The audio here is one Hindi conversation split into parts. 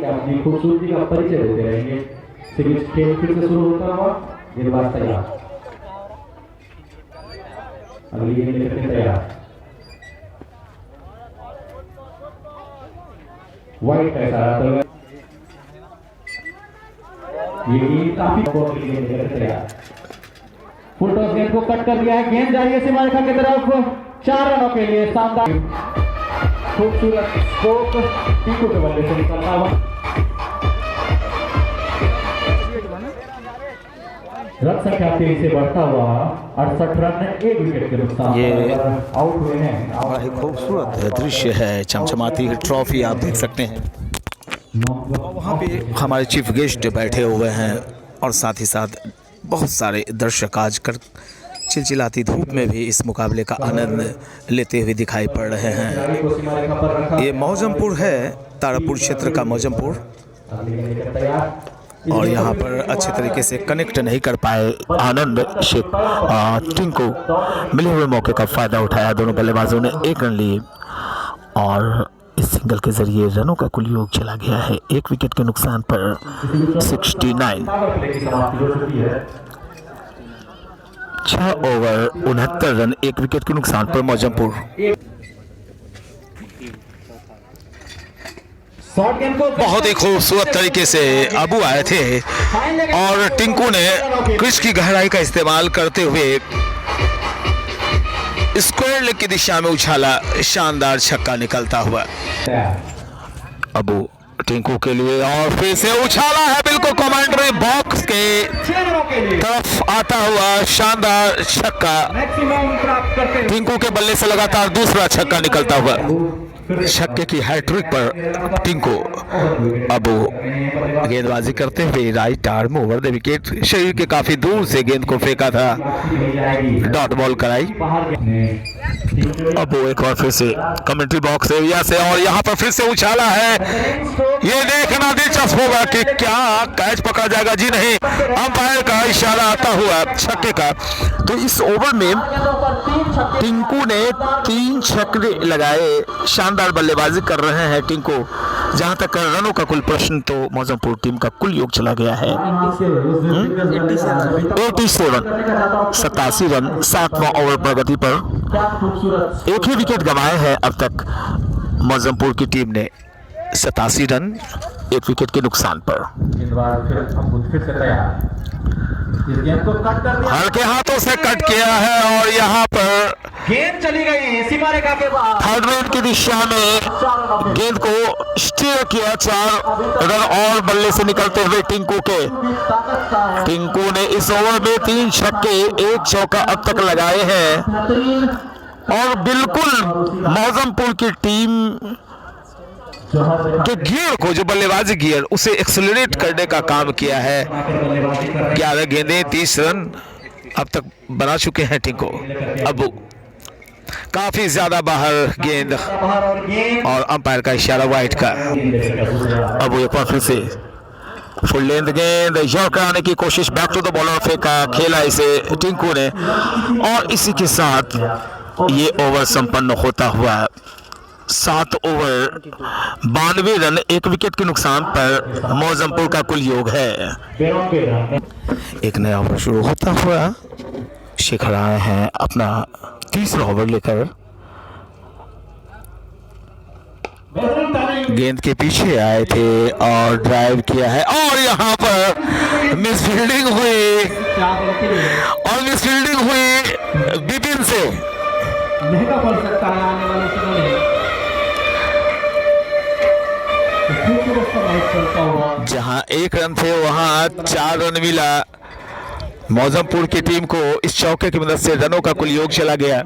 अपनी खूबसूरती का परिचय देते रहेंगे। खेल फिर से शुरू होता हुआ गेंदबाज तैयार, अगली गेंद लेकर तैयार। वाइट का इशारा तो ये गेंद काफी गेंद लेकर तैयार। फुल टॉस गेंद को कट कर दिया है, गेंद जा रही है सीमा रेखा की तरफ। 4 रनों के लिए शानदार खूबसूरत स्ट्रोक टीकू के बल्ले से निकलता हुआ। रन संख्या 3 से बढ़ता हुआ 68 रन 1 विकेट के नुकसान ये आउट हुए हैं। बड़ा ही खूबसूरत दृश्य है, चमचमाती ट्रॉफी आप देख सकते हैं। वहाँ पे हमारे चीफ गेस्ट बैठे हुए हैं और साथ ही साथ बहुत सारे दर्शक आजकल चिलचिलाती धूप में भी इस मुकाबले का आनंद लेते हुए दिखाई पड़ रहे हैं। ये मौजमपुर है, तारापुर क्षेत्र का मौजमपुर, और यहाँ पर अच्छे तरीके से कनेक्ट नहीं कर पाए आनंद शेख टिंकू। मिले हुए मौके का फ़ायदा उठाया, दोनों बल्लेबाजों ने 1 रन लिए और इस सिंगल के जरिए रनों का कुल योग चला गया है 1 विकेट के नुकसान पर 69। 6 ओवर 69 रन 1 विकेट के नुकसान पर मौजमपुर। बहुत ही खूबसूरत तरीके से अबू आए थे और टिंकू ने क्रिच की गहराई का इस्तेमाल करते हुए स्क्वायर लेग की दिशा में उछाला, शानदार छक्का निकलता हुआ अबू टिंकू के लिए, और फिर से उछाला है बिल्कुल कमेंट्री बॉक्स के तरफ आता हुआ शानदार छक्का। टिंकू के बल्ले से लगातार दूसरा छक्का निकलता हुआ। छक्के की हैट्रिक पर टिंकू अबू गेंदबाजी करते हुए right arm over the wicket, शरीर के काफी दूर से गेंद को फेंका था, डॉट बॉल कराई। अबू एक बार फिर से कमेंट्री बॉक्स एरिया से, और यहाँ पर फिर से उछाला है। ये देखना दिलचस्प होगा कि क्या कैच पकड़ा जाएगा। जी नहीं, अंपायर का इशारा आता हुआ छक्के का। तो इस ओवर में टिंकू ने 3 छक्के लगाए, शानदार बल्लेबाजी कर रहे हैं टिंकू। जहां तक रनों का कुल प्रश्न, तो मौजमपुर टीम का कुल योग चला गया है 87 रन 7वां ओवर प्रगति पर। 1 ही विकेट गंवाए हैं अब तक मौजमपुर की टीम ने 87 रन 1 विकेट के नुकसान पर। हल्के हाथों से कट किया है और यहाँ पर गेंद चली गई सीमा रेखा के बाद। थर्ड रेड की दिशा में गेंद को स्टीयर किया, 4 रन और बल्ले से निकलते हुए टिंकू के। टिंकू ने इस ओवर में 3 छक्के 1 चौका अब तक लगाए हैं और बिल्कुल मौजमपुर की टीम के गियर को, जो बल्लेबाजी गियर, उसे एक्सेलरेट करने का काम किया है। 11 गेंदें 30 रन अब तक बना चुके हैं टिंकू। अब काफी ज्यादा बाहर गेंद और अंपायर का इशारा वाइट का। अब एक बार फिर से फुल लेंथ गेंद यॉर्कर आने की कोशिश, बैक टू द बॉलर फेंका, खेला इसे टिंकू ने, और इसी के साथ ये ओवर संपन्न होता हुआ 7 ओवर 92 रन 1 विकेट के नुकसान पर मौजमपुर का कुल योग है। एक नया ओवर शुरू होता हुआ शिखर आए हैं अपना 3रा ओवर लेकर। गेंद के पीछे आए थे और ड्राइव किया है, और यहाँ पर मिसफील्डिंग हुई, और मिसफील्डिंग हुई बिपिन से। महंगा पड़ सकता है आने वाले समय में। जहां 1 रन थे वहां 4 रन मिला मौजमपुर की टीम को। इस चौके की मदद से रनों का कुल योग चला गया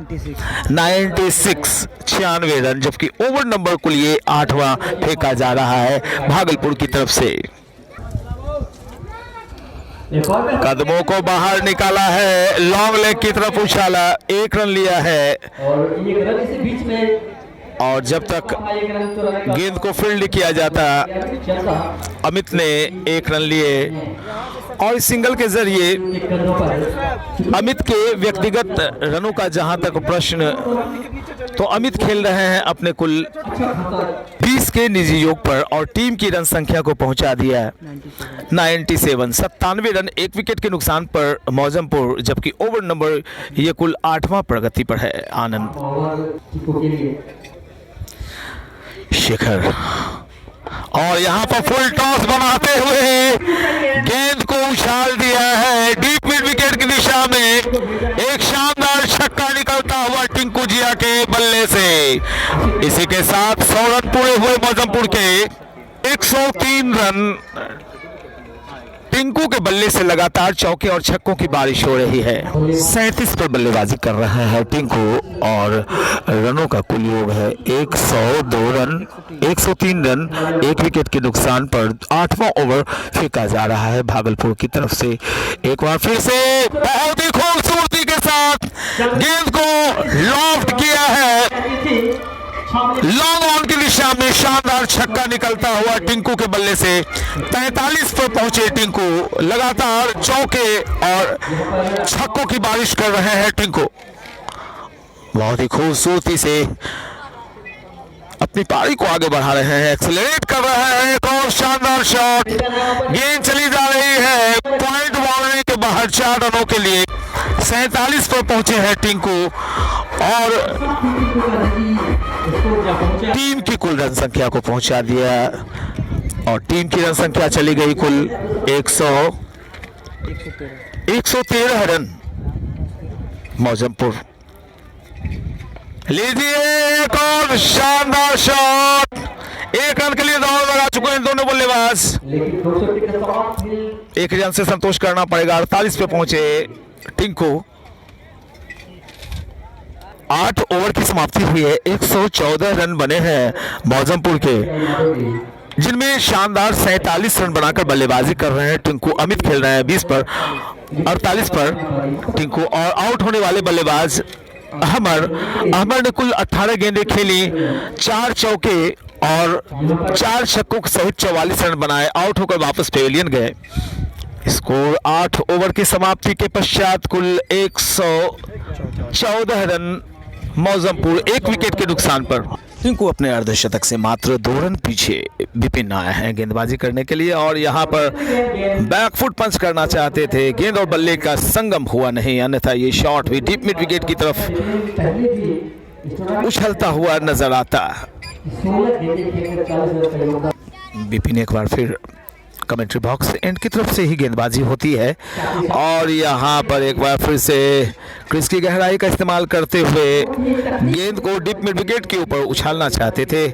96 रन, जबकि ओवर नंबर कुल ये 8वां फेंका जा रहा है भागलपुर की तरफ से। कदमों को बाहर निकाला है, लॉन्ग लेग की तरफ उछाला, 1 रन लिया है, और जब तक गेंद को फील्ड किया जाता अमित ने 1 रन लिए, और इस सिंगल के जरिए अमित के व्यक्तिगत रनों का जहां तक प्रश्न तो अमित खेल रहे हैं अपने कुल 20 के निजी योग पर और टीम की रन संख्या को पहुंचा दिया है 97 रन, 1 विकेट के नुकसान पर मौजमपुर, जबकि ओवर नंबर ये कुल 8वां प्रगति पर है। आनंद, शेखर, और यहां पर फुल टॉस बनाते हुए गेंद को उछाल दिया है डीप मिड विकेट की दिशा में। एक शानदार छक्का निकलता हुआ टिंकू जिया के बल्ले से। इसी के साथ 100 रन पूरे हुए मौजमपुर के। 103 रन टिंकू के बल्ले से लगातार चौके और छक्कों की बारिश हो रही है। 37 पर बल्लेबाजी कर रहा है टिंकू और रनों का कुल योग है 102 रन, 103 रन, 1 विकेट के नुकसान पर 8वां ओवर फेंका जा रहा है भागलपुर की तरफ से। एक बार फिर से बहुत ही खूबसूरती के साथ गेंद को लॉफ्ट किया है लॉन्ग ऑन की दिशा में। शानदार छक्का निकलता हुआ टिंकू के बल्ले से। 43 पर पहुंचे टिंकू, लगातार चौके और छक्कों की बारिश कर रहे हैं टिंकू। बहुत ही खूबसूरती से अपनी पारी को आगे बढ़ा रहे हैं, एक्सेलरेट कर रहे हैं। एक और शानदार शॉट, गेंद चली जा रही है पॉइंट बाउंड्री के बाहर 4 रनों के लिए। 47 पर पहुंचे हैं टिंकू और टीम की कुल रन संख्या को पहुंचा दिया और टीम की रन संख्या चली गई कुल 113 रन। मौजमपुर, लीजिए एक और शानदार शॉट। 1 रन के लिए दौड़ लगा चुके हैं दोनों बल्लेबाज। एक रन से संतोष करना पड़ेगा। 48 पे पहुंचे टिंकू। 8 ओवर की समाप्ति हुई है। 114 रन बने हैं मौजमपुर के, जिनमें शानदार 47 रन बनाकर बल्लेबाजी कर रहे हैं टिंकू। अमित खेल रहे हैं 20 पर, 48 पर टिंकू और आउट होने वाले बल्लेबाज अहमर ने कुल 18 गेंदें खेली, 4 चौके और 4 छक्कों सहित 44 रन बनाए। आउट होकर वापस पेविलियन गए। स्कोर 8 ओवर की समाप्ति के पश्चात कुल 114 रन मौजमपुर, 1 विकेट के नुकसान पर। टिंकू अपने अर्धशतक से मात्र 2 रन पीछे विपिन आए हैं गेंदबाजी करने के लिए और यहां पर बैकफुट पंच करना चाहते थे। गेंद और बल्ले का संगम हुआ नहीं, अन्यथा ये शॉट भी डीप मिड विकेट की तरफ उछलता हुआ नजर आता। विपिन एक बार फिर कमेंट्री बॉक्स एंड की तरफ से ही गेंदबाजी होती है और यहाँ पर एक बार फिर से क्रीज की गहराई का इस्तेमाल करते हुए गेंद को डीप मिड विकेट के ऊपर उछालना चाहते थे।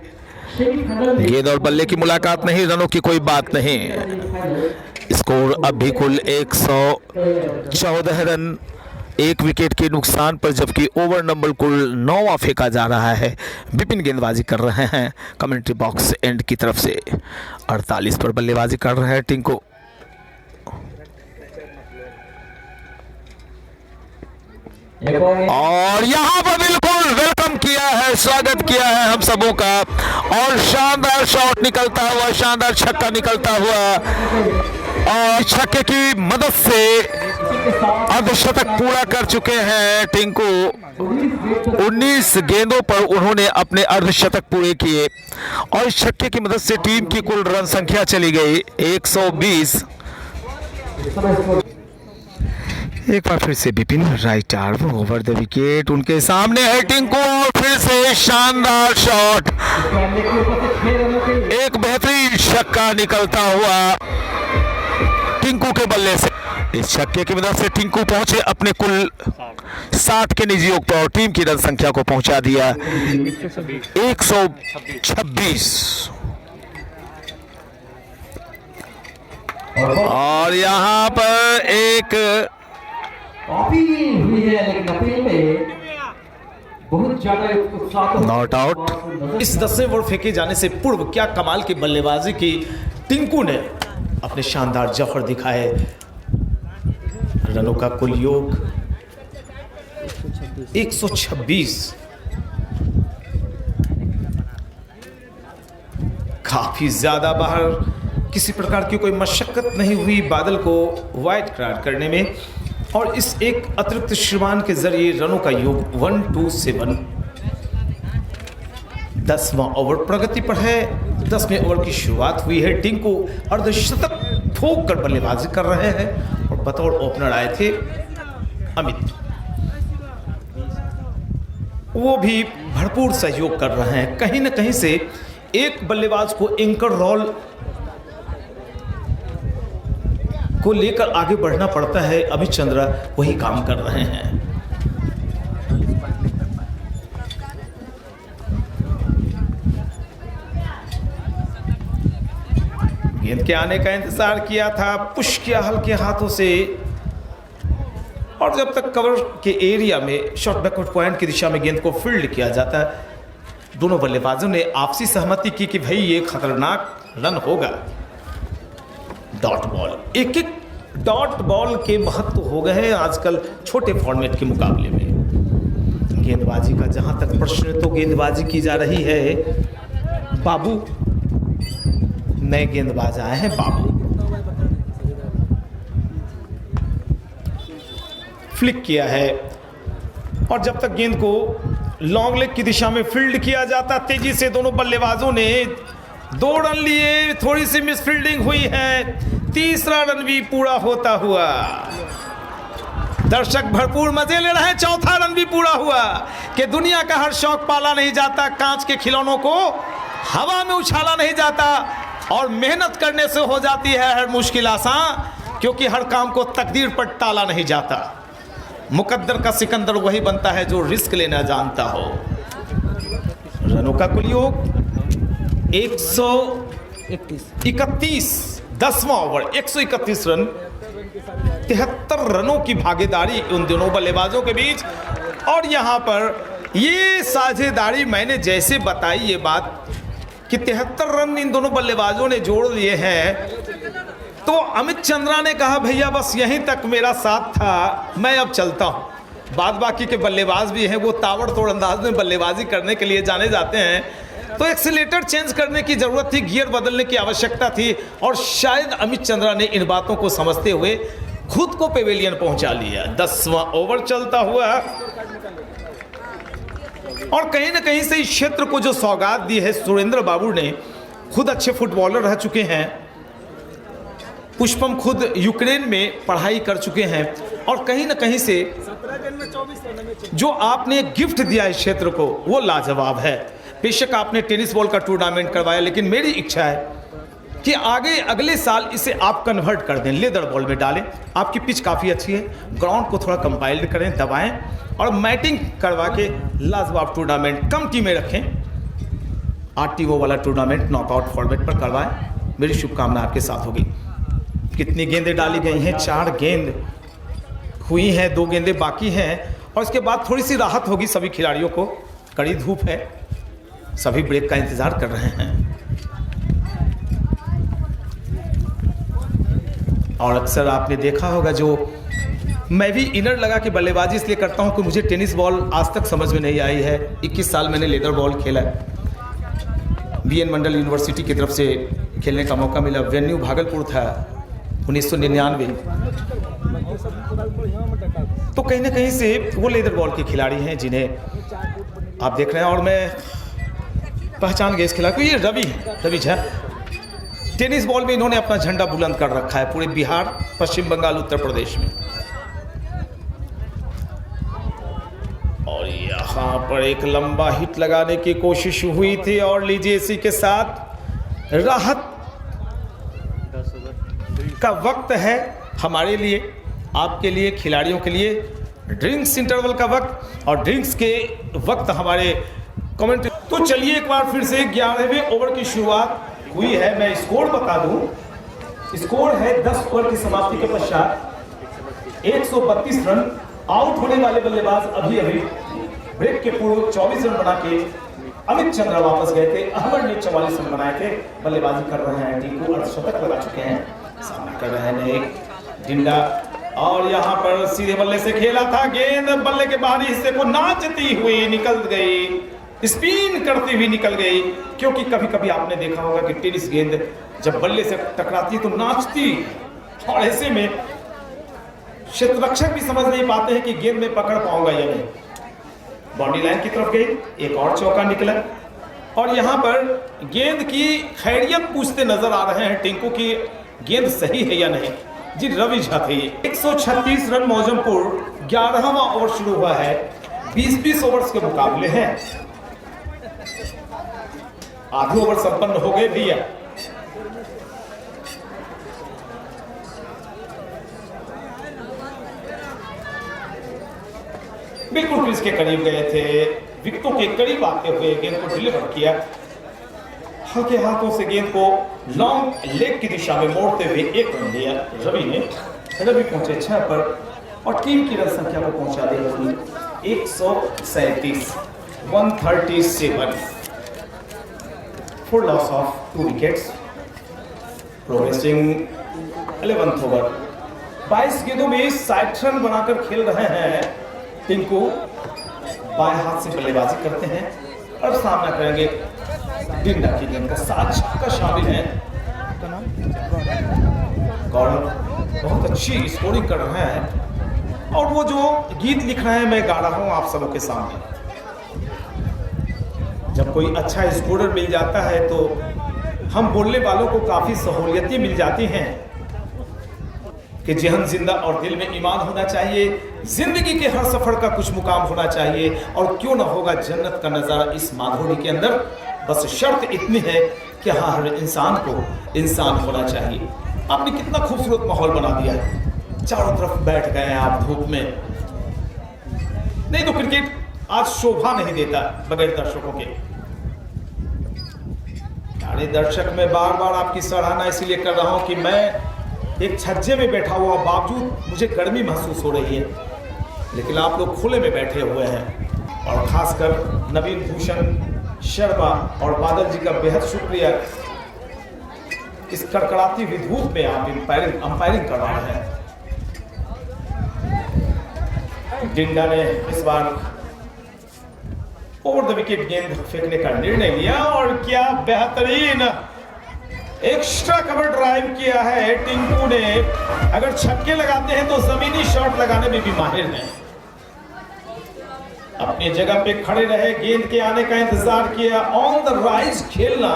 गेंद और बल्ले की मुलाकात नहीं, रनों की कोई बात नहीं। स्कोर अब भी कुल 114 रन, 1 विकेट के नुकसान पर, जबकि ओवर नंबर कुल 9वां फेंका जा रहा है। विपिन गेंदबाजी कर रहे हैं कमेंट्री बॉक्स एंड की तरफ से। 48 पर बल्लेबाजी कर रहे हैं टिंकू। और यहाँ पर बिल्कुल वेलकम किया है, स्वागत किया है हम सबों का और शानदार शॉट निकलता हुआ, शानदार छक्का निकलता हुआ और छक्के की मदद से अर्धशतक पूरा कर चुके हैं टिंकू। 19 गेंदों पर उन्होंने अपने अर्धशतक पूरे किए और इस छक्के की मदद से टीम की कुल रन संख्या चली गई 120। एक बार फिर से Vipin right arm over the wicket, उनके सामने है टिंकू और फिर से शानदार शॉट, एक बेहतरीन छक्का निकलता हुआ टिंकू के बल्ले से। इस छक्के की मदद से टिंकू पहुंचे अपने कुल 60 के निजी योग पर और टीम की रन संख्या को पहुंचा दिया 126। और यहां पर एक अपील हुई है, लेकिन अपील में बहुत ज्यादा नॉट आउट। इस 10वें ओवर फेंके जाने से पूर्व क्या कमाल की बल्लेबाजी की टिंकू ने, अपने शानदार जफर दिखाए। रनों का कुल योग 126। काफी ज्यादा बाहर किसी प्रकार की कोई मशक्कत नहीं हुई बादल को वाइड करार करने में और इस एक अतिरिक्त श्रीमान के जरिए रनों का योग 127। 10वां ओवर प्रगति पर है। 10वें ओवर की शुरुआत हुई है। टिंकू अर्धशतक ठोक कर बल्लेबाजी कर रहे हैं और बतौर ओपनर आए थे अमित, वो भी भरपूर सहयोग कर रहे हैं। कहीं ना कहीं से एक बल्लेबाज को एंकर रोल को लेकर आगे बढ़ना पड़ता है। अमित चंद्रा वही काम कर रहे हैं। गेंद के आने का इंतजार किया था, पुश किया हल्के हाथों से, और जब तक कवर के एरिया में शॉर्ट बैकवर्ड पॉइंट की दिशा में गेंद को फील्ड किया जाता है, दोनों बल्लेबाजों ने आपसी सहमति की कि भाई ये खतरनाक रन होगा। डॉट बॉल, एक एक डॉट बॉल के महत्व हो गए हैं आजकल छोटे फॉर्मेट के मुकाबले में। गेंदबाजी का जहां तक प्रश्न है तो गेंदबाजी की जा रही है। बाबू नए गेंदबाज आए हैं, बाबू फ्लिक किया है और जब तक गेंद को लॉन्ग लेग की दिशा में फील्ड किया जाता, तेजी से दोनों बल्लेबाजों ने 2 रन लिए, थोड़ी सी मिस फील्डिंग हुई है, तीसरा रन भी पूरा होता हुआ दर्शक भरपूर मजे ले रहे हैं। चौथा रन भी पूरा हुआ कि दुनिया का हर शौक पाला नहीं जाता, कांच के खिलौनों को हवा में उछाला नहीं जाता और मेहनत करने से हो जाती है हर मुश्किल आसान, क्योंकि हर काम को तकदीर पर टाला नहीं जाता। मुकद्दर का सिकंदर वही बनता है जो रिस्क लेना जानता हो। रनों का कुल योग 131, 10वां ओवर 131 रन, 73 रनों की भागीदारी उन दोनों बल्लेबाजों के बीच। और यहां पर ये साझेदारी मैंने जैसे बताई ये बात कि 73 रन इन दोनों बल्लेबाजों ने जोड़ लिए हैं, तो अमित चंद्रा ने कहा भैया बस यहीं तक मेरा साथ था, मैं अब चलता हूं। बाद बाकी के बल्लेबाज भी हैं, वो ताबड़तोड़ अंदाज में बल्लेबाजी करने के लिए जाने जाते हैं, तो एक्सीलेटर चेंज करने की जरूरत थी, गियर बदलने की आवश्यकता थी, और शायद अमित चंद्रा ने इन बातों को समझते हुए खुद को पेविलियन पहुंचा लिया। 10वां ओवर चलता हुआ और कहीं ना कहीं से इस क्षेत्र को जो सौगात दी है सुरेंद्र बाबू ने, खुद अच्छे फुटबॉलर रह चुके हैं, पुष्पम खुद यूक्रेन में पढ़ाई कर चुके हैं, और कहीं ना कहीं से जो आपने गिफ्ट दिया इस क्षेत्र को वो लाजवाब है। बेशक आपने टेनिस बॉल का टूर्नामेंट करवाया, लेकिन मेरी इच्छा है कि आगे अगले साल इसे आप कन्वर्ट कर दें, लेदर बॉल में डालें। आपकी पिच काफ़ी अच्छी है, ग्राउंड को थोड़ा कंपाइल्ड करें, दबाएं और मैटिंग करवा के लाजवाब टूर्नामेंट कम टीमें रखें। RTO वाला टूर्नामेंट नॉकआउट फॉर्मेट पर करवाएं। मेरी शुभकामना आपके साथ होगी। कितनी गेंदें डाली गई हैं? 4 गेंद हुई हैं, 2 गेंदें बाकी हैं, और इसके बाद थोड़ी सी राहत होगी सभी खिलाड़ियों को। कड़ी धूप है, सभी ब्रेक का इंतजार कर रहे हैं। और अक्सर आपने देखा होगा, जो मैं भी इनर लगा के बल्लेबाजी इसलिए करता हूं कि मुझे टेनिस बॉल आज तक समझ में नहीं आई है। 21 साल मैंने लेदर बॉल खेला है, BN मंडल यूनिवर्सिटी की तरफ से खेलने का मौका मिला। वेन्यू भागलपुर था 1999। तो कहीं ना कहीं से वो लेदर बॉल के खिलाड़ी हैं जिन्हें आप देख रहे हैं, और मैं पहचान गया इस खिलाड़ी को, ये रवि झा। टेनिस बॉल में इन्होंने अपना झंडा बुलंद कर रखा है पूरे बिहार, पश्चिम बंगाल, उत्तर प्रदेश में। और यहाँ पर एक लंबा हिट लगाने की कोशिश हुई थी, और लीजिए इसी के साथ राहत का वक्त है हमारे लिए, आपके लिए, खिलाड़ियों के लिए। ड्रिंक्स इंटरवल का वक्त, और ड्रिंक्स के वक्त हमारे कमेंट। तो चलिए एक बार फिर से 11वें ओवर की शुरुआत हुई है। मैं स्कोर बता दूं, स्कोर है 10 ओवर की समाप्ति के पश्चात 132 रन। आउट होने वाले बल्लेबाज अभी ब्रेक के पूर्व 24 रन बना के अमित चंद्रा वापस गए थे। अहमद ने 44 रन बनाए थे। बल्लेबाजी कर रहे हैं, टीम को अर्धशतक लगा चुके हैं, सामना कर रहे हैं एक डिंडा, और यहाँ पर सीधे बल्ले से खेला था, गेंद बल्ले के बाहरी हिस्से को नाचती हुई निकल गई, स्पिन करती हुई निकल गई। क्योंकि कभी कभी आपने देखा होगा कि टेनिस गेंद जब बल्ले से टकराती तो नाचती, और ऐसे में क्षेत्ररक्षक भी समझ नहीं पाते हैं कि गेंद में पकड़ पाऊंगा या नहीं। बाउंड्री लाइन की तरफ गई, एक और चौका निकला, और यहाँ पर गेंद की खैरियत पूछते नजर आ रहे हैं टिंकू की गेंद सही है या नहीं। जी रवि झा थे। 136 रन मौजमपुर, 11वां ओवर शुरू हुआ है। 20-20 ओवर्स के मुकाबले हैं। आधे ओवर संपन्न हो गए भैया। बिल्कुल क्रीज के करीब गए थे, विकेटों के करीब आते हुए गेंद को डिलीवर किया। हल्के हाथों से गेंद को लॉन्ग लेग की दिशा में मोड़ते हुए एक रन दिया रवि ने। रवि पहुंचे 6 पर और टीम की रन संख्या को पहुंचा दी Ravi 137, 137 for loss of 2 wickets. Progressing 11th over. 22 गेंदों में 60 रन बनाकर खेल रहे हैं टिंकू। बाएं हाथ से बल्लेबाजी करते हैं और सामना करेंगे डिंडा की गेंद का। 7 छक्का शामिल है। गौरव बहुत अच्छी स्कोरिंग कर रहे हैं और वो जो गीत लिख रहे हैं मैं गा रहा हूं आप सबों के सामने। जब कोई अच्छा स्कोरर मिल जाता है तो हम बोलने वालों को काफी सहूलियतें मिल जाती हैं कि जहन जिंदा और दिल में ईमान होना चाहिए। जिंदगी के हर सफर का कुछ मुकाम होना चाहिए और क्यों ना होगा जन्नत का नजारा इस माधुरी के अंदर। बस शर्त इतनी है कि हाँ हर इंसान को इंसान होना चाहिए। आपने कितना खूबसूरत माहौल बना दिया है। चारों तरफ बैठ गए हैं आप धूप में। नहीं तो क्रिकेट आज शोभा नहीं देता बगैर दर्शकों के। अरे दर्शक मैं बार बार आपकी सराहना इसलिए कर रहा हूं कि मैं एक छज्जे में बैठा हुआ बावजूद मुझे गर्मी महसूस हो रही है, लेकिन आप लोग खुले में बैठे हुए हैं। और खासकर नवीन भूषण शर्मा और बादल जी का बेहद शुक्रिया। इस कड़कड़ाती हुई धूप में आप अंपायरिंग कर रहे हैं। डिंडा ने इस बार ओवर द विकेट गेंद फेंकने का निर्णय लिया और क्या बेहतरीन एक्स्ट्रा कवर ड्राइव किया है टिंकू ने। अगर छक्के लगाते हैं तो जमीनी शॉट लगाने में भी माहिर हैं। अपनी जगह पे खड़े रहे, गेंद के आने का इंतजार किया। ऑन द राइज खेलना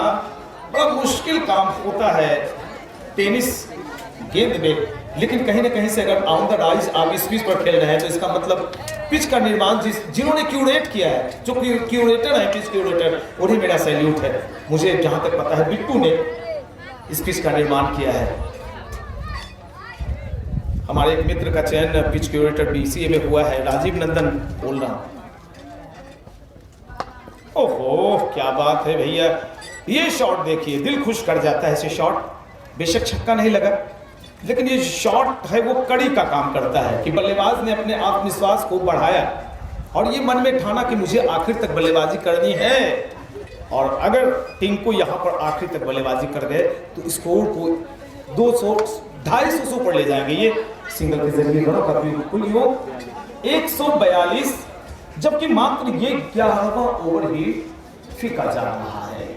बड़ा मुश्किल काम होता है टेनिस गेंद में, लेकिन कहीं ना कहीं से अगर ऑन द राइज आप इस पिच पर खेल रहे हैं तो इसका मतलब पिच का निर्माण जिन्होंने क्यूरेट किया है, जो क्यूरेटर है पिच क्यूरेटर, उन्हें मेरा सैल्यूट है। मुझे जहां तक पता है बिट्टू ने इस पिच का निर्माण किया है। हमारे एक मित्र का चयन पिच क्यूरेटर बीसीए में हुआ है, राजीव नंदन बोल रहा हूं। ओहो क्या बात है भैया, ये शॉट देखिए, दिल खुश कर जाता है ऐसे शॉट। बेशक छक्का नहीं लगा, लेकिन ये शॉट है वो कड़ी का काम करता है कि बल्लेबाज ने अपने आत्मविश्वास को बढ़ाया और ये मन में ठाना कि मुझे आखिर तक बल्लेबाजी करनी है। और अगर टिंकू यहाँ पर आखिर तक बल्लेबाजी कर गए तो स्कोर को 200-250 ऊपर ले जाएंगे। ये सिंगल के जरिए रनों का बिल्कुल योग 142, जबकि मात्र ये 11वां ओवर ही फीका जा रहा है।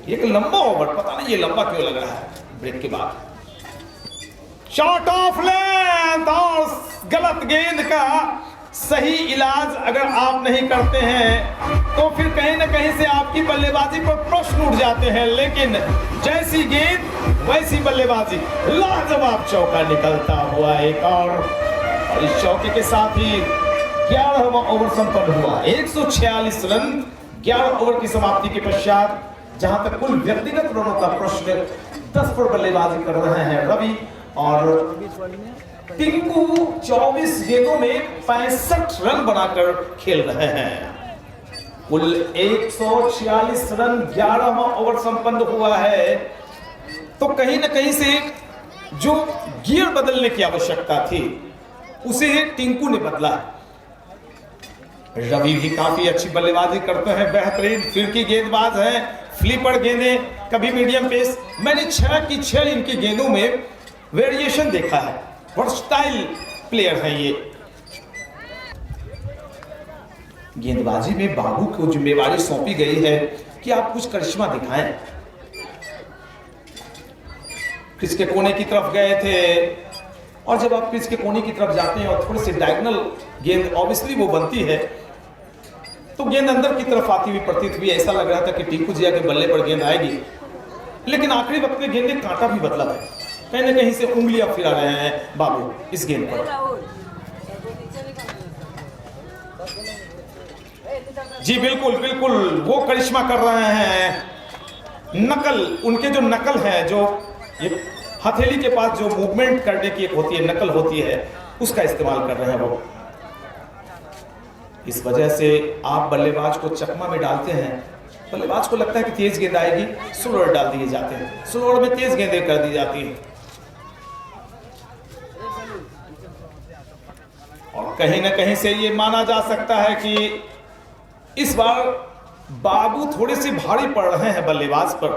एक लंबा ओवर, पता नहीं ये लंबा क्यों लग रहा है ब्रेक के बाद। शॉट ऑफ लेंथ और गलत गेंद का सही इलाज अगर आप नहीं करते हैं तो फिर कहीं ना कहीं से आपकी बल्लेबाजी पर प्रश्न उठ जाते हैं। लेकिन जैसी गेंद वैसी बल्लेबाजी, लाजवाब चौका निकलता हुआ एक और इस चौके के साथ ही 11वां ओवर संपन्न हुआ। 146 रन 11 ओवर की समाप्ति के पश्चात। जहां तक कुल व्यक्तिगत रनों का प्रश्न 10 पर बल्लेबाजी कर रहे हैं रवि और टिंकू 24 गेंदों में 65 रन बनाकर खेल रहे हैं। कुल 146 रन 11वां ओवर संपन्न हुआ है। तो कहीं ना कहीं से जो गियर बदलने की आवश्यकता थी उसे टिंकू ने बदला। रवि भी काफी अच्छी बल्लेबाजी करते हैं, बेहतरीन फिरकी गेंदबाज हैं, फ्लिपर गेंदें, कभी मीडियम पेस। मैंने 6 की 6 इनकी गेंदों में वेरिएशन देखा है। वर्सटाइल प्लेयर है ये। गेंदबाजी में बाबू को जिम्मेवारी सौंपी गई है कि आप कुछ करिश्मा दिखाएं। पिच के कोने की तरफ गए थे और जब आप पिच के कोने की तरफ जाते हैं और थोड़ी सी डायगोनल गेंद ऑब्वियसली वो बनती है तो गेंद अंदर की तरफ आती हुई प्रतीत हुई। ऐसा लग रहा था कि टिंकू जिया के बल्ले पर गेंद आएगी, लेकिन आखिरी वक्त में गेंद ने कांटा भी बदला है। कहीं ना कहीं से उंगलियां फिरा रहे हैं बाबू इस गेंद पर। जी बिल्कुल बिल्कुल, वो करिश्मा कर रहे हैं, नकल, उनके जो नकल है, जो ये हथेली के पास जो मूवमेंट करने की एक होती है, नकल होती है, उसका इस्तेमाल कर रहे हैं वो। इस वजह से आप बल्लेबाज को चकमा में डालते हैं, बल्लेबाज को लगता है कि तेज गेंद आएगी, स्लोअर डाल दिए जाते हैं, स्लोअर में तेज गेंदें कर दी जाती हैं। और कहीं ना कहीं से ये माना जा सकता है कि इस बार बाबू थोड़े से भारी पड़ रहे हैं बल्लेबाज पर।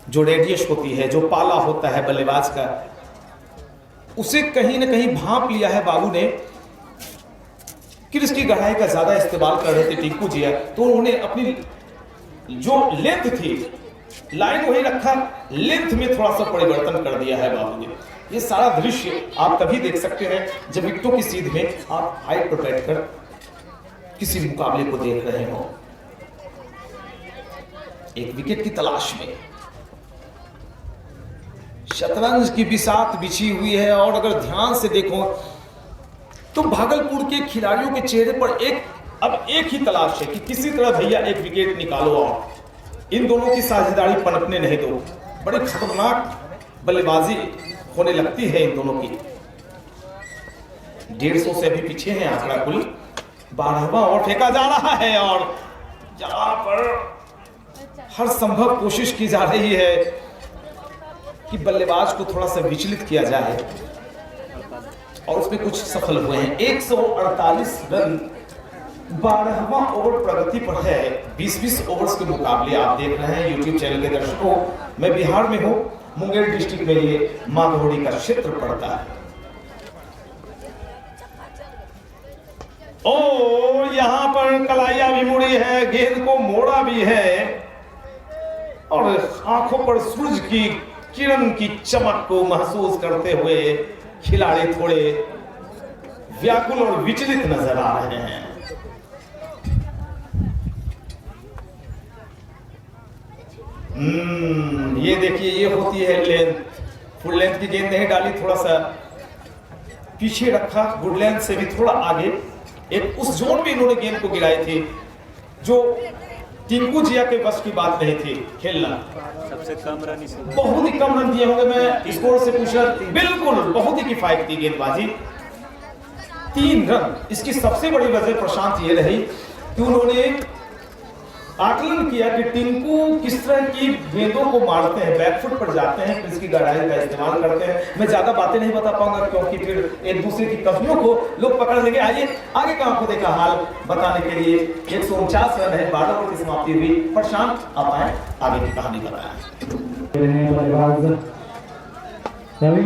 जो रेडियस होती है, जो पाला होता है बल्लेबाज का, उसे कहीं ना कहीं भांप लिया है बाबू ने कि इसकी गहराई का ज्यादा इस्तेमाल कर रहे थे टिंकू जिया, तो उन्होंने अपनी जो लेंथ थी, लाइन वही रखा, लेंथ में थोड़ा सा परिवर्तन कर दिया है बाबू ने। ये सारा दृश्य आप तभी देख सकते हैं जब विकेटों की सीध में आप हाइट पर बैठकर किसी मुकाबले को देख रहे हो, एक विकेट की तलाश में। शतरंज की बिसात बिछी हुई है, और अगर ध्यान से देखो तो भागलपुर के खिलाड़ियों के चेहरे पर अब एक ही तलाश है कि किसी तरह भैया एक विकेट निकालो, और इन दोनों की साझेदारी पनपने नहीं दो। बड़ी खतरनाक बल्लेबाजी होने लगती है इन दोनों की। 150 से अभी पीछे हैं आंकड़ा, कुल 12वां ओवर फेंका जा रहा है, और जहां पर हर संभव कोशिश की जा रही है कि बल्लेबाज को थोड़ा सा विचलित किया जाए, और उसमें कुछ सफल हुए हैं। 148 रन 12वां ओवर प्रगति पर है। 20-20 ओवर्स के मुकाबले आप देख रहे हैं यूट्यूब चैनल के दर्शकों। मैं बिहार में हूं, मुंगेर डिस्ट्रिक्ट में ये माधोड़ी का क्षेत्र पड़ता है। ओ यहां पर कलाइया भी मुड़ी है, गेंद को मोड़ा भी है, और आंखों पर सूरज की किरण की चमक को महसूस करते हुए खिलाड़ी थोड़े व्याकुल और विचलित नजर आ रहे हैं। ये देखिए, ये होती है लेंथ। फुल लेंथ की गेंद नहीं डाली, थोड़ा सा पीछे रखा, गुड लेंथ से भी थोड़ा आगे, एक उस जोन में इन्होंने गेंद को गिराई थी जो टिंकू जिया के बस की बात नहीं थी खेलना। सबसे कम रन, बहुत ही कम रन दिए होंगे, मैं स्कोर से पूछा, बिल्कुल बहुत ही किफायती गेंदबाजी, 3 रन। इसकी सबसे बड़ी वजह प्रशांत ये रही कि उन्होंने आकलन किया कि टिंकू किस तरह की गेंदों को मारते हैं, बैकफुट पर जाते हैं, फिर इसकी गहराई का इस्तेमाल करते हैं। मैं ज्यादा बातें नहीं बता पाऊंगा क्योंकि फिर एक दूसरे की कमियों को लोग पकड़ लेंगे। आइए आगे का आपको देखा हाल बताने के लिए। 149 रन है, 12 ओवर की समाप्ति हुई। प्रशांत आप आए, आगे की कहानी बताएं।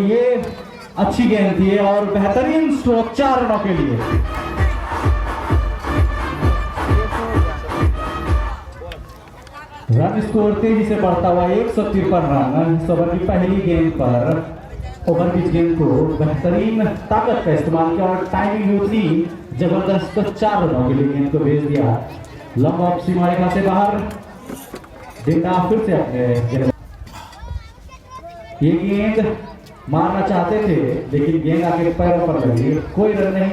ये अच्छी गेंद थी और बेहतरीन स्ट्रोक 4 रनों के लिए। रन स्कोर तेजी से बढ़ता हुआ 153 रन। इस ओवर की पहली गेंद पर ओवर पिच गेंद को बेहतरीन ताकत का इस्तेमाल किया और टाइमिंग उतनी जबरदस्त 4 रनों के लिए गेंद को भेज दिया लंब ऑफ सीमा रेखा से बाहर। डेटा फिर से अपने ये गेंद मारना चाहते थे लेकिन गेंद आगे पैरों पर लगी, कोई रन नहीं।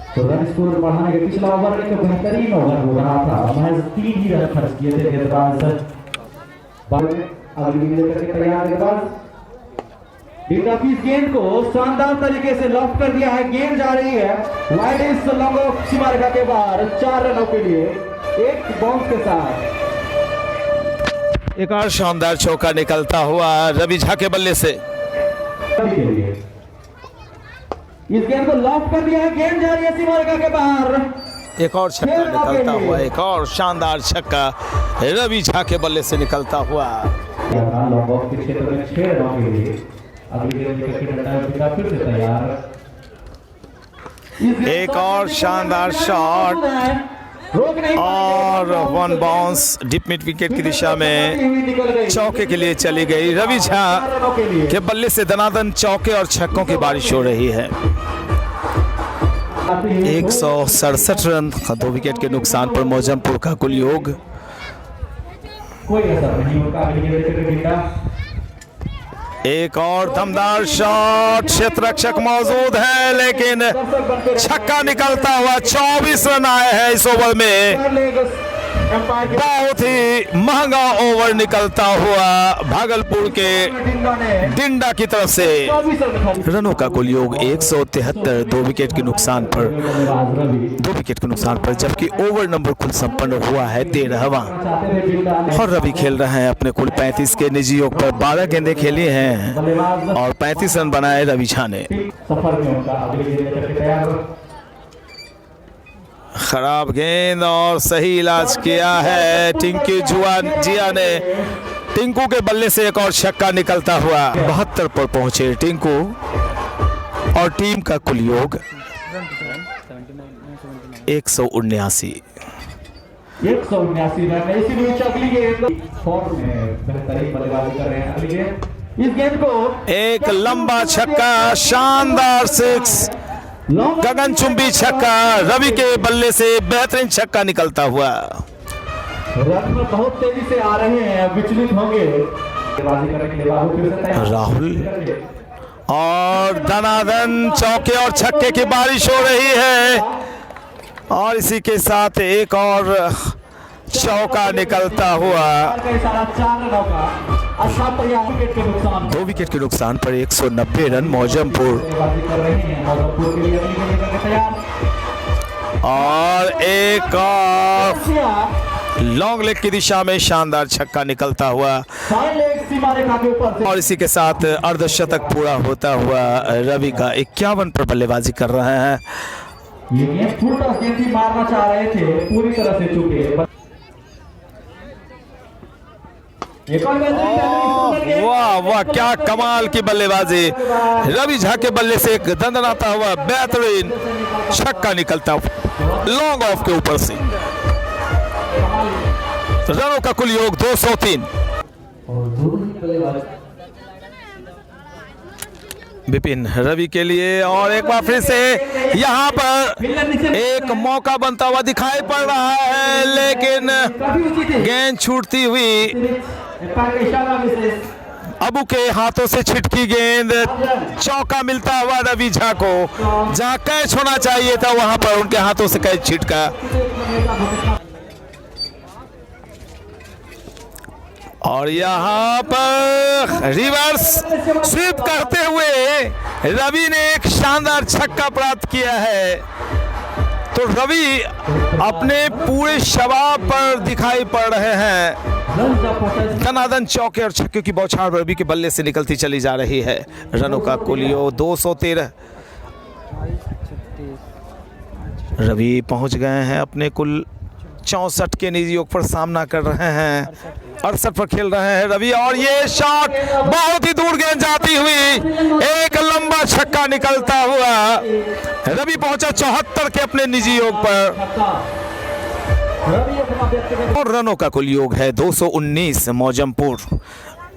तो रन स्कोर बढ़ाने के पिछला ओवर एक बेहतरीन ओवर हो रहा था, महज 3 ही रन खर्च किए थे गेंदबाज। अगली गेंद करके तैयार गेंदबाज डिग्राफीस गेंद को शानदार तरीके से लॉक कर दिया है। गेंद जा रही है वाइड इस लॉन्ग ऑफ सीमा रेखा के बाहर 4 रनों के लिए एक बाउंस के साथ। एक और शानदार चौका निकलता हुआ रवि झा के बल्ले से। इस गेंद को लॉक कर दिया है, गेंद जा रही है सीमा रेखा के बाहर। एक और छक्का निकलता हुआ, एक और शानदार छक्का रवि झा के बल्ले से निकलता हुआ। लॉन्ग ऑफ के क्षेत्र में 6 रनों के लिए अगली गेंद का फिर से तैयार। एक और शानदार शॉट और 1 बाउंस डीप मिड विकेट की दिशा में चौके के लिए चली गई। रवि झा के बल्ले से दनादन चौके और छक्कों की बारिश हो रही है। 167 रन 2 विकेट के नुकसान पर मौजमपुर का कुल योग। कोई असर नहीं होगा अगली गेंद पे गिंडा। एक और दमदार शॉट, क्षेत्ररक्षक मौजूद है लेकिन छक्का निकलता हुआ 24 रन आए हैं इस ओवर में। बहुत ही महंगा ओवर निकलता हुआ भागलपुर के डिंडा की तरफ से। रनों का कुल योग 173 2 विकेट के नुकसान पर जबकि ओवर नंबर कुल संपन्न हुआ है 13वां। और रवि खेल रहे हैं अपने कुल 35 के निजी योग पर। 12 गेंदें खेली हैं और 35 रन बनाए रवि झा ने। खराब गेंद और सही इलाज किया है टिंकू जिया ने। टिंकू के बल्ले से एक और छक्का निकलता हुआ 72 पर पहुंचे टिंकू और टीम का कुल योग 179 रन। इसी अगली गेंद फॉर्म में बेहतरीन बल्लेबाजी कर रहे हैं। अगली गेंद, इस गेंद को एक लंबा छक्का, शानदार सिक्स, गगनचुंबी छक्का, रवि के बल्ले से बेहतरीन छक्का निकलता हुआ। रन बहुत तेजी से आ रहे हैं, विचलित होंगे। राहुल और धनाधन चौके और छक्के की बारिश हो रही है और इसी के साथ एक और चौका निकलता हुआ। 2 विकेट के नुकसान पर 190 रन मौजमपुर। और एक और लॉन्ग लेग की दिशा में शानदार छक्का निकलता हुआ और इसी के साथ अर्धशतक पूरा होता हुआ रवि का 51 पर बल्लेबाजी कर रहे हैं। ये गेंद मारना चाह रहे थे, पूरी तरह से चूके। वाह वाह, क्या कमाल की बल्लेबाजी। रवि झा के बल्ले से एक दंदनाता हुआ बेहतरीन छक्का निकलता हुआ लॉन्ग ऑफ के ऊपर से। रनों का कुल योग 203। विपिन रवि के लिए और एक बार फिर से यहाँ पर एक मौका बनता हुआ दिखाई पड़ रहा है लेकिन गेंद छूटती हुई अबू के हाथों से छिटकी गेंद। चौका मिलता हुआ रवि झा को, जहां कैच होना चाहिए था वहां पर उनके हाथों से कैच छिटका। और यहाँ पर रिवर्स स्वीप करते हुए रवि ने एक शानदार छक्का प्राप्त किया है। तो रवि अपने पूरे शबाब पर दिखाई पड़ रहे हैं। धनाधन चौके और छक्के की बौछार रवि के बल्ले से निकलती चली जा रही है। रनों का कुल योग 213। रवि पहुंच गए हैं अपने कुल 64 के निजी योग पर, सामना कर रहे हैं 68 पर खेल रहे हैं रवि। और ये शॉट बहुत ही दूर गेंद जाती हुई एक लंबा छक्का निकलता हुआ रवि पहुंचा 74 के अपने निजी योग पर। और रनों का कुल योग है 219 Maujampur.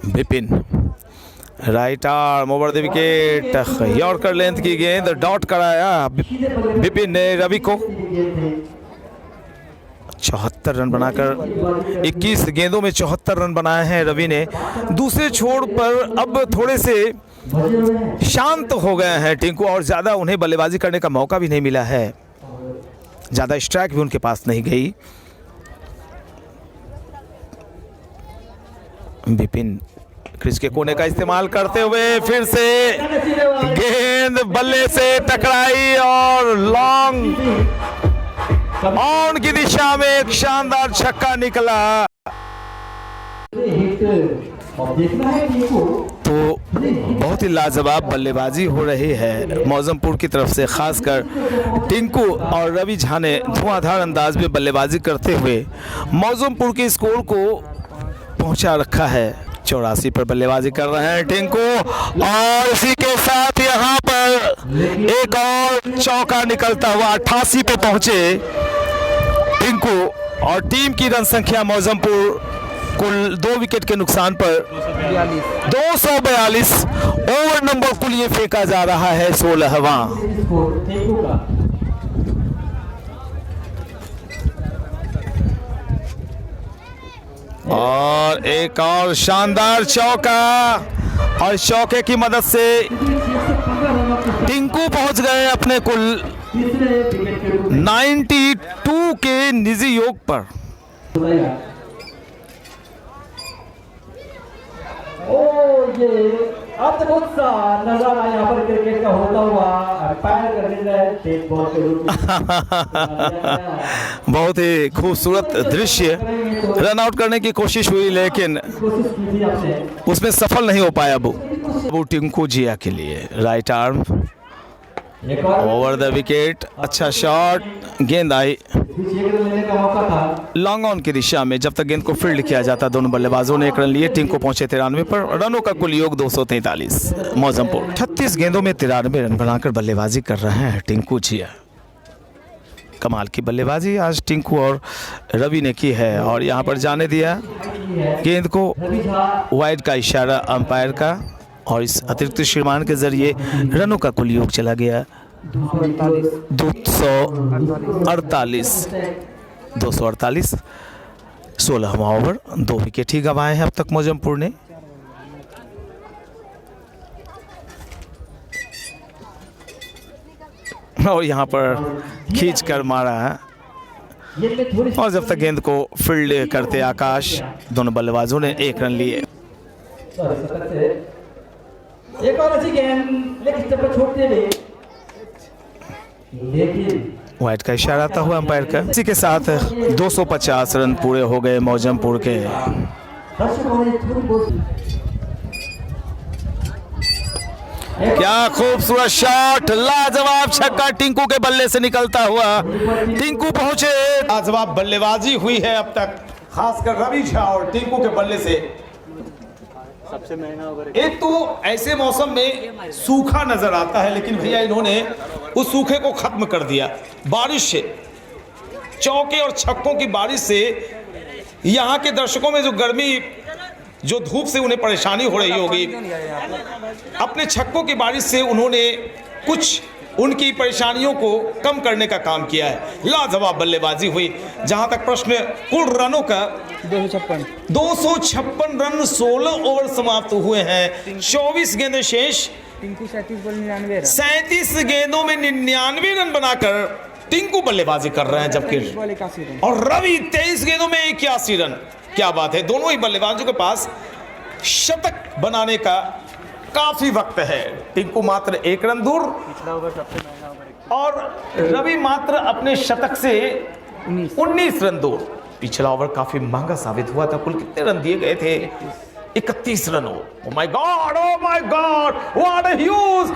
Vipin right arm over the wicket, yorker length की गेंद डॉट कराया विपिन ने रवि को। 74 रन बनाकर 21 गेंदों में 74 रन बनाए हैं रवि ने। दूसरे छोर पर अब थोड़े से शांत हो गए हैं टिंकू और ज़्यादा उन्हें बल्लेबाजी करने का मौका भी नहीं मिला है, ज़्यादा स्ट्राइक भी उनके पास नहीं गई। विपिन क्रिज के कोने का इस्तेमाल करते हुए फिर से गेंद बल्ले से टकराई और लॉन्ग ऑन की दिशा में एक शानदार छक्का निकला। तो बहुत ही लाजवाब बल्लेबाजी हो रही है मौजमपुर की तरफ से, खासकर टिंकू और रवि झा ने धुआंधार अंदाज में बल्लेबाजी करते हुए मौजमपुर के स्कोर को पहुंचा रखा है। 84 पर बल्लेबाजी कर रहे हैं टिंकू और इसी के साथ यहां पर एक और चौका निकलता हुआ 88 पे पहुंचे टिंकू और टीम की रन संख्या मौजमपुर कुल 2 विकेट के नुकसान पर 242। ओवर नंबर कुल ये फेंका जा रहा है 16वां। और एक और शानदार चौका, और चौके की मदद से टिंकू पहुंच गए अपने कुल 92 के निजी योग पर। ये अद्भुत सा नजारा यहाँ पर क्रिकेट का होता हुआ अंपायर कर रहे हैं टेप बॉल के रूप में। बहुत ही खूबसूरत दृश्य। रन आउट करने की कोशिश हुई लेकिन कोशिश की थी आपने, उसमें सफल नहीं हो पाया वो टिंकू जिया के लिए। राइट आर्म एक और ओवर द विकेट, अच्छा शॉट, गेंद आई लेने का मौका था। लॉन्ग ऑन की दिशा में। जब तक गेंद को फील्ड किया जाता, दोनों बल्लेबाजों ने 1 रन लिए। टिंकू पहुंचे 93 पर। रनों का कुल योग 243। मौजमपुर 36 गेंदों में 93 रन बनाकर बल्लेबाजी कर रहे हैं टिंकू जिया। कमाल की बल्लेबाजी आज टिंकू और रवि ने की है, और यहाँ पर जाने दिया गेंद को। वाइड का इशारा अंपायर का, और इस अतिरिक्त श्रीमान के जरिए रनों का कुल योग चला गया 248। 16वां ओवर। 2 विकेट ही गंवाए हैं अब तक मौजमपुर ने। और यहाँ पर खींच कर मारा है, और जब तक गेंद को फील्ड करते आकाश, दोनों बल्लेबाजों ने 1 रन लिए। एक और अच्छी गेंद लेकिन स्टेप पर छोड़ते हुए, लेकिन वाइड का इशारा आता हुआ अंपायर का। इसी के साथ 250 रन पूरे हो गए मौजमपुर के। दर्शकों ने थोड़ी बहुत क्या खूबसूरत शॉट, लाजवाब छक्का टिंकू के बल्ले से निकलता हुआ। टिंकू पहुंचे। लाजवाब बल्लेबाजी हुई है अब तक, खासकर रवि झा और टिंकू के बल्ले से। सबसे महंगा ओवर। एक तो ऐसे मौसम में सूखा नजर आता है, लेकिन भैया इन्होंने उस सूखे को खत्म कर दिया। बारिश से, चौके और छक्कों की बारिश से यहाँ के दर्शकों में जो गर्मी, जो धूप से उन्हें परेशानी हो रही होगी, अपने छक्कों की बारिश से उन्होंने कुछ उनकी परेशानियों को कम करने का काम किया है। लाजवाब बल्लेबाजी हुई। जहां तक प्रश्न कुल रनों का 256 रन 16 ओवर समाप्त हुए हैं। 24 गेंदें शेष। 37 गेंदों में 99 रन बनाकर टिंकू बल्लेबाजी कर रहे हैं, जबकि और रवि 23 गेंदों में 81 रन। क्या बात है, दोनों ही बल्लेबाजों के पास शतक बनाने का काफी वक्त है। टिंकू मात्र 1 रन दूर, और रवि मात्र अपने शतक से 19 रन दूर। पिछला ओवर काफी महंगा साबित हुआ था। कुल कितने रन दिए गए थे? 31 रनों। Oh my God, what a huge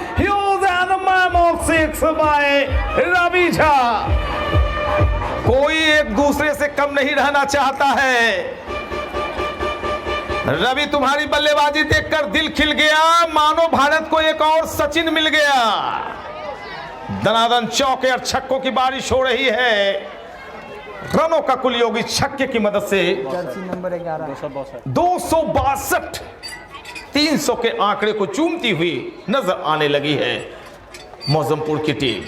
and a mammoth six by Ravi Jha. कोई एक दूसरे से कम नहीं रहना चाहता है। रवि, तुम्हारी बल्लेबाजी देखकर दिल खिल गया, मानो भारत को एक और सचिन मिल गया। दनादन चौके और छक्कों की बारिश हो रही है। रनों का कुल योग इस छक्के की मदद से 262, 300 के आंकड़े को चूमती हुई नजर आने लगी है मौजमपुर की टीम।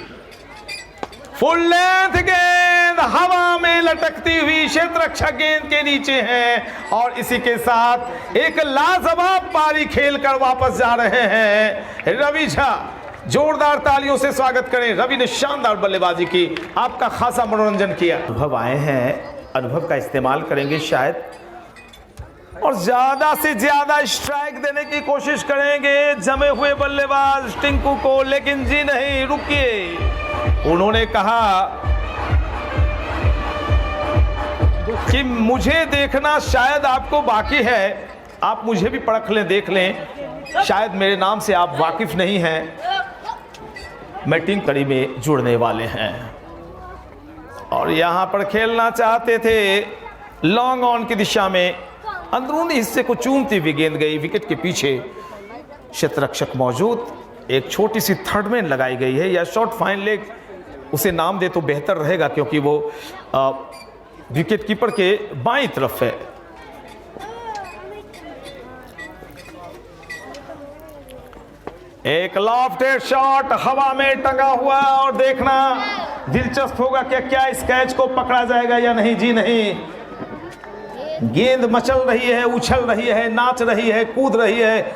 फुल लेंथ गेंद हवा में लटकती हुई क्षेत्ररक्षक गेंद के नीचे है, और इसी के साथ एक लाजवाब पारी खेलकर वापस जा रहे हैं रवि झा। जोरदार तालियों से स्वागत करें। रवि ने शानदार बल्लेबाजी की, आपका खासा मनोरंजन किया। अनुभव आए हैं, अनुभव का इस्तेमाल करेंगे शायद, और ज्यादा से ज्यादा स्ट्राइक देने की कोशिश करेंगे जमे हुए बल्लेबाज टिंकू को। लेकिन जी नहीं, रुकिए। उन्होंने कहा कि मुझे देखना शायद आपको बाकी है, आप मुझे भी परख लें, देख लें, शायद मेरे नाम से आप वाकिफ नहीं हैं। मैं टीम कड़ी में जुड़ने वाले हैं, और यहां पर खेलना चाहते थे लॉन्ग ऑन की दिशा में। अंदरूनी हिस्से को चूमती हुई गेंद गई विकेट के पीछे। क्षेत्ररक्षक मौजूद, एक छोटी सी थर्ड मैन लगाई गई है, या शॉर्ट फाइन लेग उसे नाम दे तो बेहतर रहेगा, क्योंकि वो विकेट कीपर के बाईं तरफ है। एक लॉफ्टेड शॉट हवा में टंगा हुआ, और देखना दिलचस्प होगा कि क्या इस कैच को पकड़ा जाएगा या नहीं। जी नहीं, गेंद मचल रही है, उछल रही है, नाच रही है, कूद रही है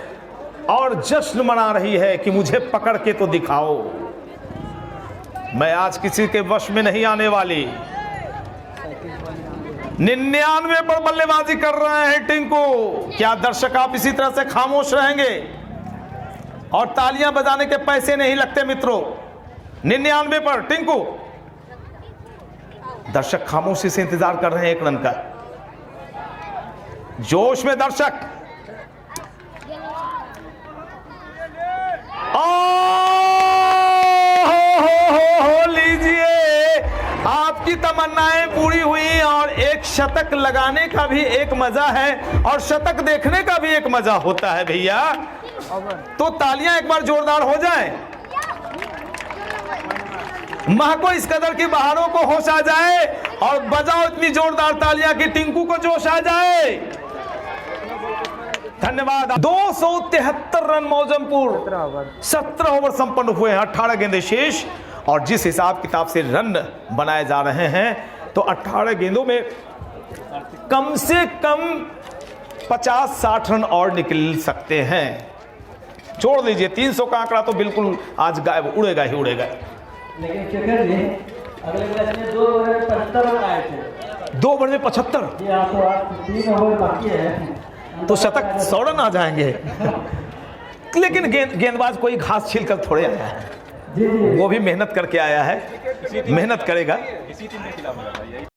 और जश्न मना रही है कि मुझे पकड़ के तो दिखाओ, मैं आज किसी के वश में नहीं आने वाली। 99 पर बल्लेबाजी कर रहे हैं टिंकू। क्या दर्शक आप इसी तरह से खामोश रहेंगे? और तालियां बजाने के पैसे नहीं लगते मित्रों। 99 पर टिंकू। दर्शक खामोशी से इंतजार कर रहे हैं एक रन का। जोश में दर्शक। लीजिए, आपकी तमन्नाएं पूरी हुई और एक शतक लगाने का भी एक मजा है और शतक देखने का भी एक मजा होता है भैया। तो तालियां एक बार जोरदार हो जाएं। मां को इस कदर की बहारों को होश आ जाए और बजाओ इतनी जोरदार तालियां कि टिंकू को जोश आ जाए। धन्यवाद। 273 रन मौजमपुर, 17 ओवर संपन्न हुए हैं, 18 गेंदें शेष। और जिस हिसाब किताब से रन बनाए जा रहे हैं तो 18 गेंदों में कम से कम 50-60 रन और निकल सकते हैं। छोड़ दीजिए 300 का आंकड़ा तो बिल्कुल आज गायब, उड़ेगा ही उड़ेगा। लेकिन शेखर जी अगले मैच में 2 ओवर में 75 रन आए थे। 2 ओवर में 75? जी हाँ, तो आज 3 ओवर बाकी है तो शतक 100 रन आ जाएंगे। लेकिन गेंदबाज कोई घास छील कर थोड़े आया है, जी जी वो भी मेहनत करके आया है, मेहनत करेगा।